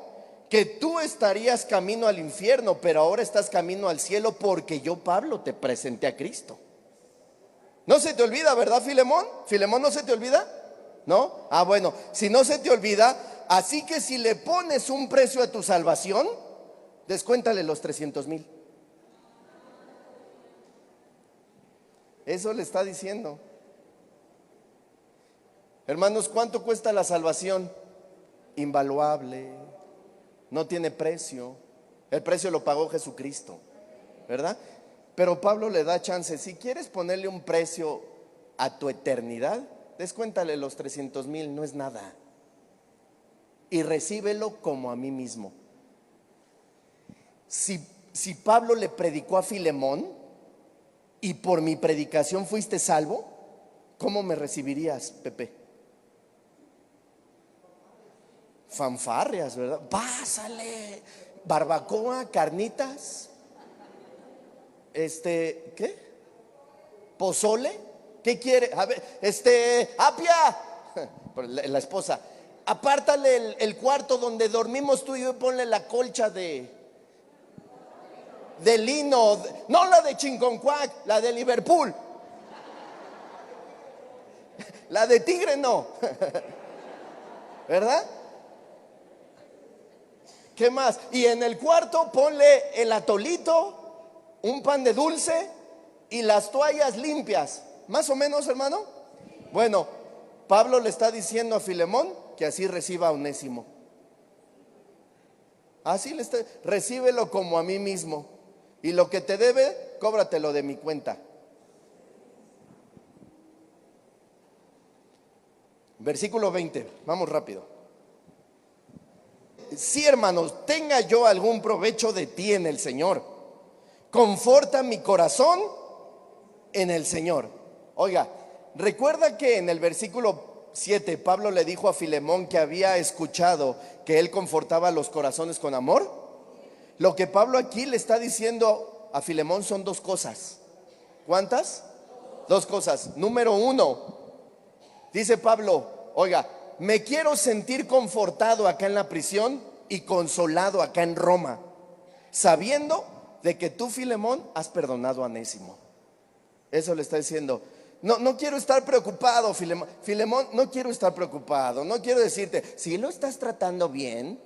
Que tú estarías camino al infierno, pero ahora estás camino al cielo porque yo, Pablo, te presenté a Cristo. No se te olvida, ¿verdad, Filemón? ¿Filemón no se te olvida? ¿No? Bueno, si no se te olvida, así que si le pones un precio a tu salvación, descuéntale los 300,000. Eso le está diciendo. Hermanos, ¿cuánto cuesta la salvación? Invaluable, no tiene precio. El precio lo pagó Jesucristo, ¿verdad? Pero Pablo le da chance. Si quieres ponerle un precio a tu eternidad, descuéntale los 300,000, no es nada. Y recíbelo como a mí mismo. Si Pablo le predicó a Filemón y por mi predicación fuiste salvo, ¿cómo me recibirías, Pepe? Fanfarrias, ¿verdad? Pásale, barbacoa, carnitas, ¿qué? Pozole, ¿qué quiere? A ver, Apia, la esposa, apártale el cuarto donde dormimos tú y yo y ponle la colcha de lino, no la de Chinconcuac, la de Liverpool. La de tigre no. ¿Verdad? ¿Qué más? Y en el cuarto ponle el atolito, un pan de dulce y las toallas limpias. ¿Más o menos, hermano? Bueno, Pablo le está diciendo a Filemón que así reciba a Onésimo. Así recíbelo como a mí mismo. Y lo que te debe, cóbratelo de mi cuenta. Versículo 20, vamos rápido. Sí, hermanos, tenga yo algún provecho de ti en el Señor. Conforta mi corazón en el Señor. Oiga, recuerda que en el versículo 7 Pablo le dijo a Filemón que había escuchado que él confortaba los corazones con amor. Lo que Pablo aquí le está diciendo a Filemón son dos cosas. ¿Cuántas? Dos cosas. Número uno, dice Pablo: oiga, me quiero sentir confortado acá en la prisión y consolado acá en Roma, sabiendo de que tú, Filemón, has perdonado a Onésimo. Eso le está diciendo. No quiero estar preocupado, Filemón. Filemón, no quiero estar preocupado. No quiero decirte, si lo estás tratando bien.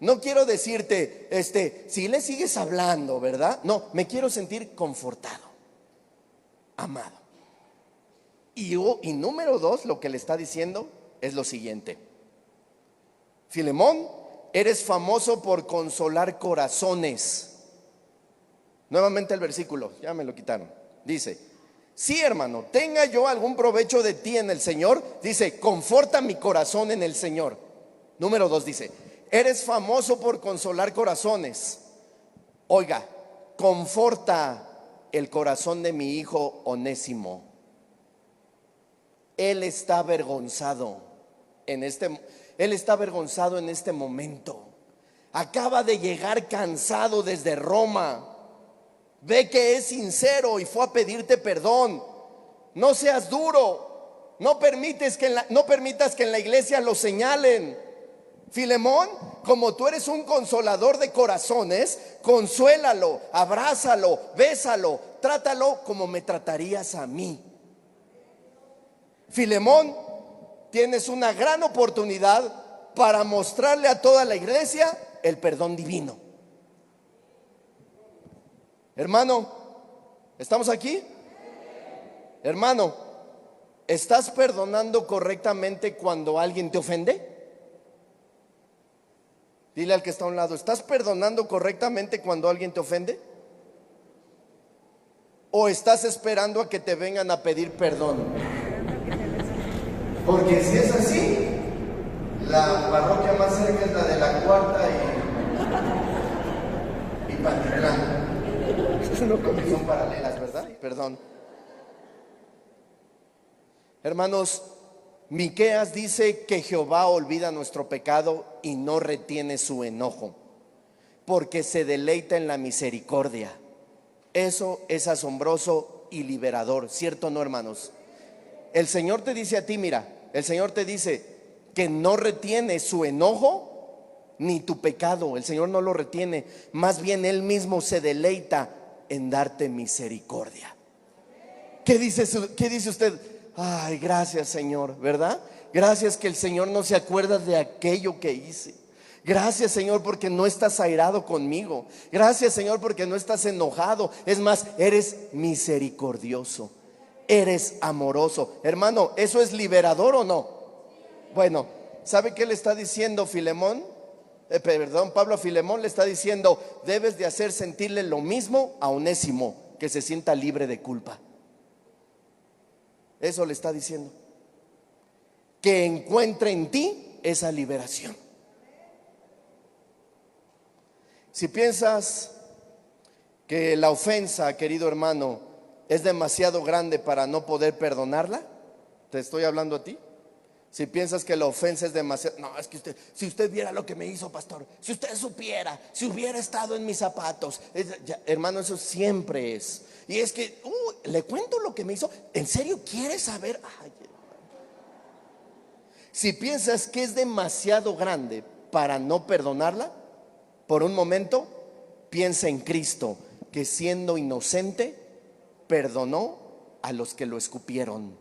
No quiero decirte, si le sigues hablando, ¿verdad? No, me quiero sentir confortado, amado. Y número dos, lo que le está diciendo es lo siguiente: Filemón, eres famoso por consolar corazones. Nuevamente el versículo, ya me lo quitaron. Dice: sí, hermano, tenga yo algún provecho de ti en el Señor. Dice: conforta mi corazón en el Señor. Número dos dice: eres famoso por consolar corazones. Oiga, conforta el corazón de mi hijo Onésimo. Él está avergonzado en este momento. Acaba de llegar cansado desde Roma. Ve que es sincero y fue a pedirte perdón. No seas duro. No permitas que en la iglesia lo señalen. Filemón, como tú eres un consolador de corazones, consuélalo, abrázalo, bésalo, trátalo como me tratarías a mí. Filemón, tienes una gran oportunidad para mostrarle a toda la iglesia el perdón divino. Hermano, ¿estamos aquí? Hermano, ¿estás perdonando correctamente cuando alguien te ofende? Dile al que está a un lado, ¿estás perdonando correctamente cuando alguien te ofende? ¿O estás esperando a que te vengan a pedir perdón? Porque si es así, la parroquia más cerca es la de la Cuarta y Pantitlán. Son paralelas, ¿verdad? Perdón. Hermanos, Miqueas dice que Jehová olvida nuestro pecado y no retiene su enojo, porque se deleita en la misericordia. Eso es asombroso y liberador, ¿cierto o no, hermanos? El Señor te dice a ti, mira, el Señor te dice que no retiene su enojo ni tu pecado. El Señor no lo retiene, más bien Él mismo se deleita en darte misericordia. ¿Qué dice usted? Ay, gracias, Señor, ¿verdad? Gracias que el Señor no se acuerda de aquello que hice. Gracias, Señor, porque no estás airado conmigo. Gracias, Señor, porque no estás enojado. Es más, eres misericordioso, eres amoroso. Hermano, ¿eso es liberador o no? Bueno, ¿sabe qué le está diciendo Filemón? Pablo a Filemón le está diciendo: debes de hacer sentirle lo mismo a Onésimo, que se sienta libre de culpa. Eso le está diciendo, que encuentre en ti esa liberación. Si piensas que la ofensa, querido hermano, es demasiado grande para no poder perdonarla, te estoy hablando a ti. Si piensas que la ofensa es demasiado, no, es que si usted viera lo que me hizo, pastor, si usted supiera, si hubiera estado en mis zapatos, hermano, eso siempre es. Y es que, le cuento lo que me hizo. ¿En serio quieres saber? Ay, si piensas que es demasiado grande para no perdonarla, por un momento piensa en Cristo, que siendo inocente perdonó a los que lo escupieron,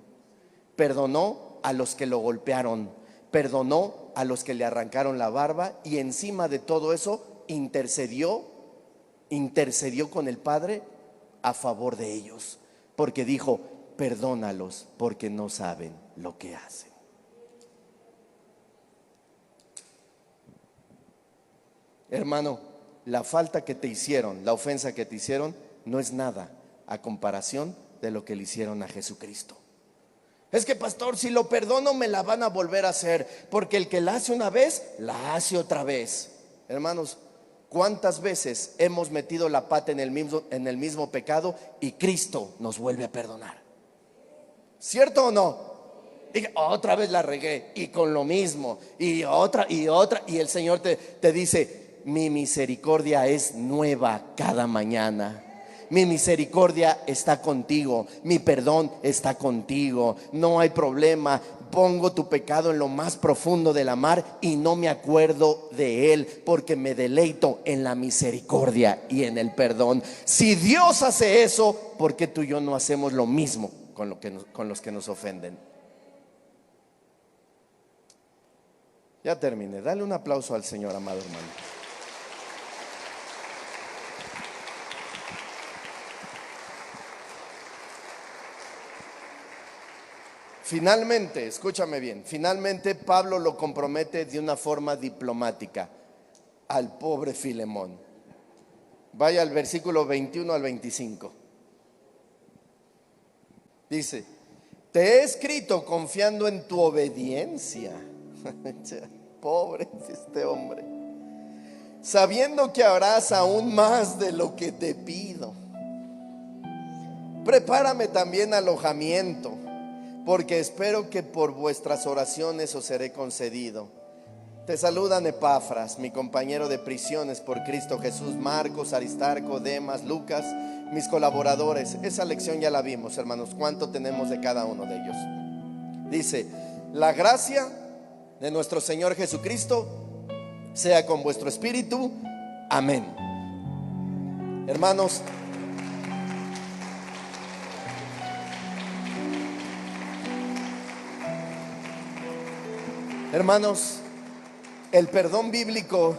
perdonó a los que lo golpearon, perdonó a los que le arrancaron la barba, y encima de todo eso intercedió con el Padre a favor de ellos, porque dijo: perdónalos porque no saben lo que hacen. Hermano, la falta que te hicieron, la ofensa que te hicieron, no es nada a comparación de lo que le hicieron a Jesucristo. Es que, pastor, si lo perdono me la van a volver a hacer, porque el que la hace una vez, la hace otra vez. Hermanos, ¿cuántas veces hemos metido la pata en el mismo pecado y Cristo nos vuelve a perdonar? ¿Cierto o no? Y otra vez la regué, y con lo mismo, y otra, y el Señor te dice: mi misericordia es nueva cada mañana. Mi misericordia está contigo, mi perdón está contigo, no hay problema. Pongo tu pecado en lo más profundo de la mar y no me acuerdo de él, porque me deleito en la misericordia y en el perdón. Si Dios hace eso, ¿por qué tú y yo no hacemos lo mismo con los que nos ofenden? Ya terminé. Dale un aplauso al Señor, amado hermano. Finalmente, escúchame bien, finalmente Pablo lo compromete de una forma diplomática al pobre Filemón. Vaya al versículo 21 al 25. Dice: te he escrito confiando en tu obediencia. Pobre este hombre. sabiendo que harás aún más de lo que te pido. Prepárame también alojamiento, porque espero que por vuestras oraciones os seré concedido. Te saludan Epafras, mi compañero de prisiones por Cristo Jesús, Marcos, Aristarco, Demas, Lucas, mis colaboradores. Esa lección ya la vimos, hermanos. ¿Cuánto tenemos de cada uno de ellos? Dice: la gracia de nuestro Señor Jesucristo sea con vuestro espíritu. Amén. Hermanos, el perdón bíblico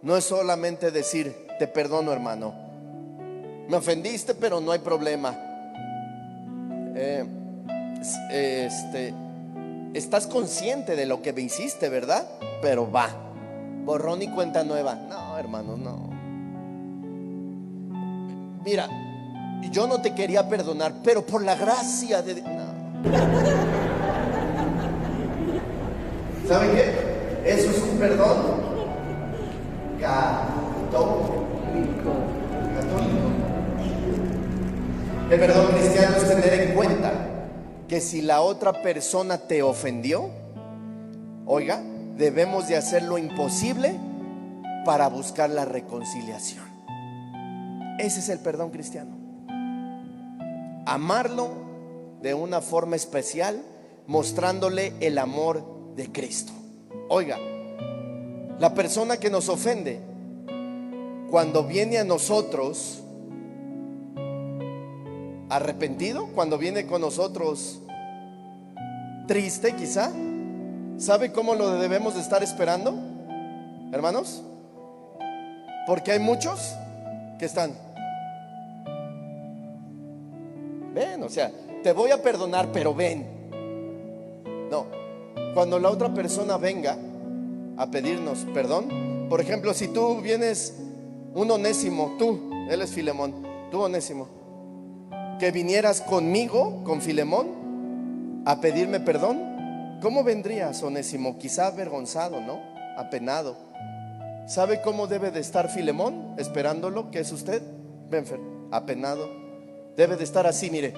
no es solamente decir: te perdono, hermano, me ofendiste, pero no hay problema. Estás consciente de lo que me hiciste, ¿verdad? Pero va, borrón y cuenta nueva. No, hermano, no. Mira, yo no te quería perdonar, pero por la gracia de... No. ¿Saben qué? Eso es un perdón católico. El perdón cristiano es tener en cuenta que si la otra persona te ofendió, oiga, debemos de hacer lo imposible para buscar la reconciliación. Ese es el perdón cristiano. Amarlo de una forma especial, mostrándole el amor de Cristo. Oiga, la persona que nos ofende, cuando viene a nosotros arrepentido, cuando viene con nosotros triste quizá, ¿sabe cómo lo debemos de estar esperando, hermanos? Porque hay muchos que están, ven, o sea, te voy a perdonar, pero ven. No, cuando la otra persona venga a pedirnos perdón, por ejemplo, si tú vienes, un Onésimo, tú, él es Filemón, tú Onésimo, que vinieras conmigo, con Filemón, a pedirme perdón, ¿cómo vendrías, Onésimo? Quizá avergonzado, ¿no? Apenado. ¿Sabe cómo debe de estar Filemón? Esperándolo, que es usted, Benfer, apenado. Debe de estar así, mire.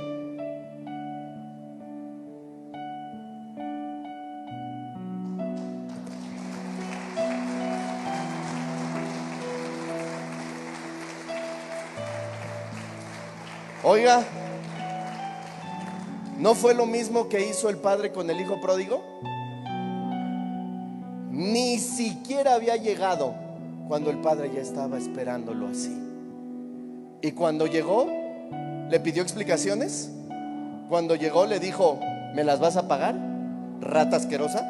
Oiga, ¿no fue lo mismo que hizo el padre con el hijo pródigo? Ni siquiera había llegado cuando el padre ya estaba esperándolo así. Y cuando llegó, le pidió explicaciones. Cuando llegó le dijo: ¿me las vas a pagar, rata asquerosa?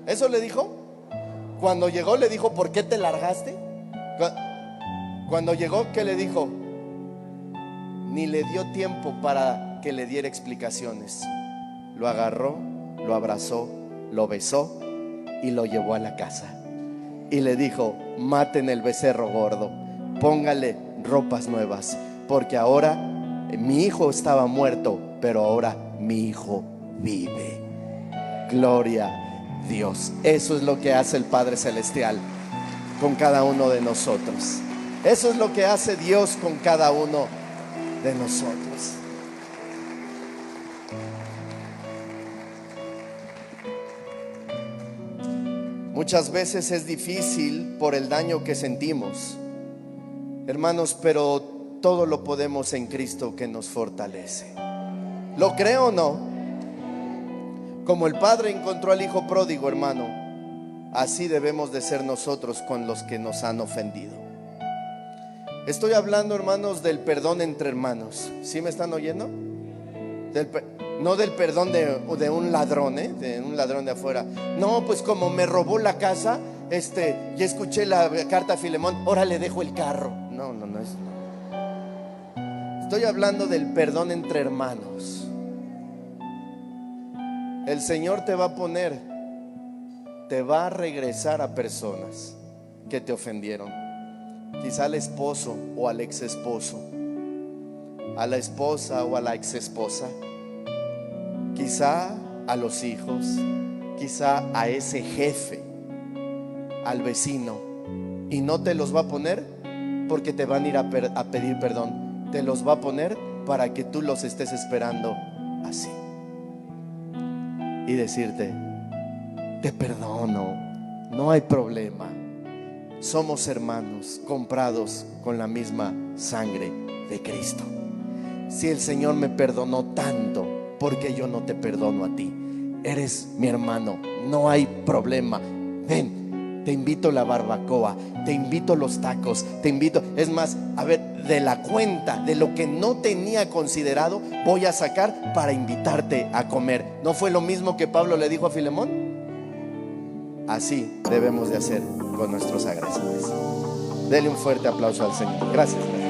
¿Eso le dijo? Cuando llegó le dijo: ¿por qué te largaste? Cuando llegó, ¿qué le dijo? Ni le dio tiempo para que le diera explicaciones. Lo agarró, lo abrazó, lo besó y lo llevó a la casa. Y le dijo: maten el becerro gordo, póngale ropas nuevas, porque ahora mi hijo estaba muerto, pero ahora mi hijo vive. Gloria a Dios. Eso es lo que hace el Padre Celestial con cada uno de nosotros. Eso es lo que hace Dios con cada uno de nosotros. Muchas veces es difícil por el daño que sentimos, hermanos, pero todo lo podemos en Cristo que nos fortalece. ¿Lo cree o no? Como el Padre encontró al hijo pródigo, hermano, así debemos de ser nosotros con los que nos han ofendido. Estoy hablando, hermanos, del perdón entre hermanos. ¿Sí me están oyendo? No del perdón de un ladrón, de un ladrón de afuera. No, pues como me robó la casa, ya escuché la carta a Filemón, ahora le dejo el carro. No es. Estoy hablando del perdón entre hermanos. El Señor te va a poner, te va a regresar a personas que te ofendieron. Quizá al esposo o al ex esposo, a la esposa o a la ex esposa, quizá a los hijos, quizá a ese jefe al vecino y no te los va a poner porque te van a ir a pedir perdón. Te los va a poner para que tú los estés esperando así y decirte: te perdono, no hay problema. Somos hermanos comprados con la misma sangre de Cristo. Si el Señor me perdonó tanto, ¿por qué yo no te perdono a ti? Eres mi hermano, no hay problema. Ven, te invito a la barbacoa, te invito a los tacos, te invito. Es más, a ver, de la cuenta de lo que no tenía considerado, voy a sacar para invitarte a comer. ¿No fue lo mismo que Pablo le dijo a Filemón? Así debemos de hacer con nuestros agresores. Dele un fuerte aplauso al Señor. Gracias.